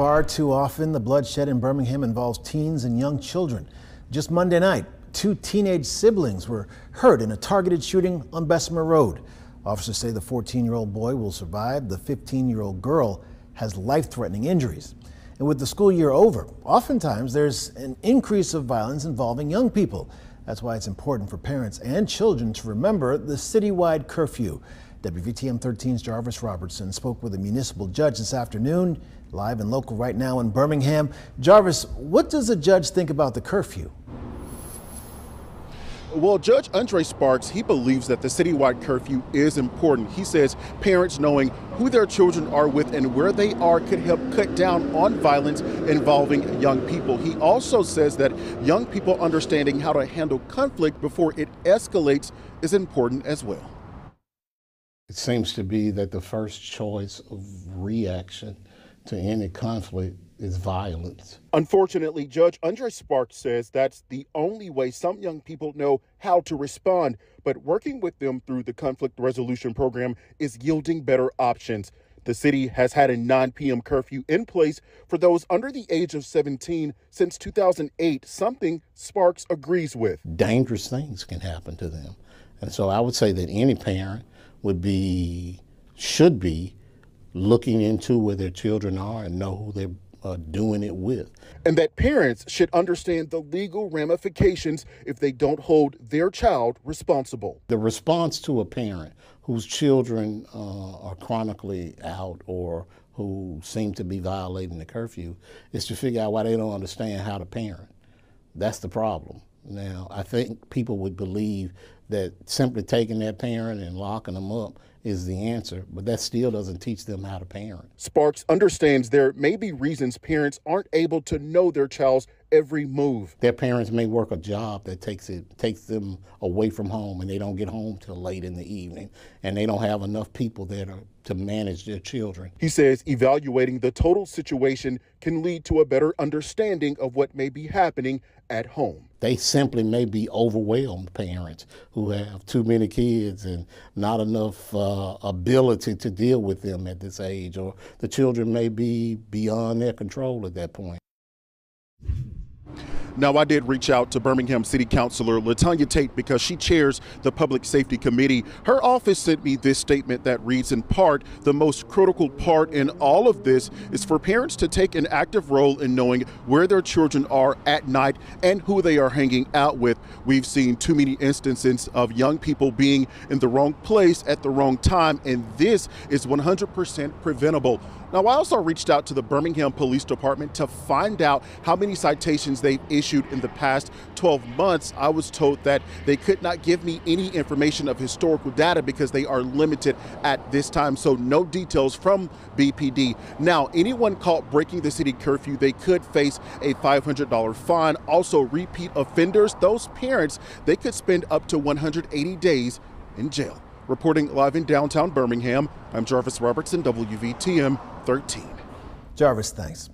Far too often, the bloodshed in Birmingham involves teens and young children. Just Monday night, two teenage siblings were hurt in a targeted shooting on Bessemer Road. Officers say the 14-year-old boy will survive. The 15-year-old girl has life-threatening injuries. And with the school year over, oftentimes there's an increase of violence involving young people. That's why it's important for parents and children to remember the citywide curfew. WVTM 13's Jarvis Robertson spoke with a municipal judge this afternoon, live and local right now in Birmingham. Jarvis, what does a judge think about the curfew? Well, Judge Andre Sparks, he believes that the citywide curfew is important. He says parents knowing who their children are with and where they are could help cut down on violence involving young people. He also says that young people understanding how to handle conflict before it escalates is important as well. It seems to be that the first choice of reaction to any conflict is violence. Unfortunately, Judge Andre Sparks says that's the only way some young people know how to respond, but working with them through the conflict resolution program is yielding better options. The city has had a 9 p.m. curfew in place for those under the age of 17 since 2008, something Sparks agrees with. Dangerous things can happen to them. And so I would say that any parent should be looking into where their children are and know who they're doing it with. And that parents should understand the legal ramifications if they don't hold their child responsible. The response to a parent whose children are chronically out or who seem to be violating the curfew is to figure out why they don't understand how to parent. That's the problem. Now, I think people would believe that simply taking their parent and locking them up is the answer, but that still doesn't teach them how to parent. Sparks understands there may be reasons parents aren't able to know their child's every move. Their parents may work a job that takes them away from home, and they don't get home till late in the evening, and they don't have enough people there to manage their children. He says evaluating the total situation can lead to a better understanding of what may be happening at home. They simply may be overwhelmed parents who have too many kids and not enough ability to deal with them at this age, or the children may be beyond their control at that point. Now, I did reach out to Birmingham City Councilor LaTonya Tate because she chairs the Public Safety Committee. Her office sent me this statement that reads, in part, the most critical part in all of this is for parents to take an active role in knowing where their children are at night and who they are hanging out with. We've seen too many instances of young people being in the wrong place at the wrong time, and this is 100% preventable. Now, I also reached out to the Birmingham Police Department to find out how many citations they've issued in the past 12 months. I was told that they could not give me any information of historical data because they are limited at this time, so no details from BPD. Now, anyone caught breaking the city curfew, they could face a $500 fine. Also, repeat offenders, those parents, they could spend up to 180 days in jail. Reporting live in downtown Birmingham, I'm Jarvis Robertson, WVTM 13. Jarvis, thanks.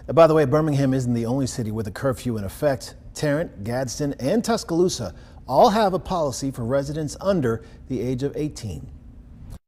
By the way, Birmingham isn't the only city with a curfew in effect. Tarrant, Gadsden, and Tuscaloosa all have a policy for residents under the age of 18.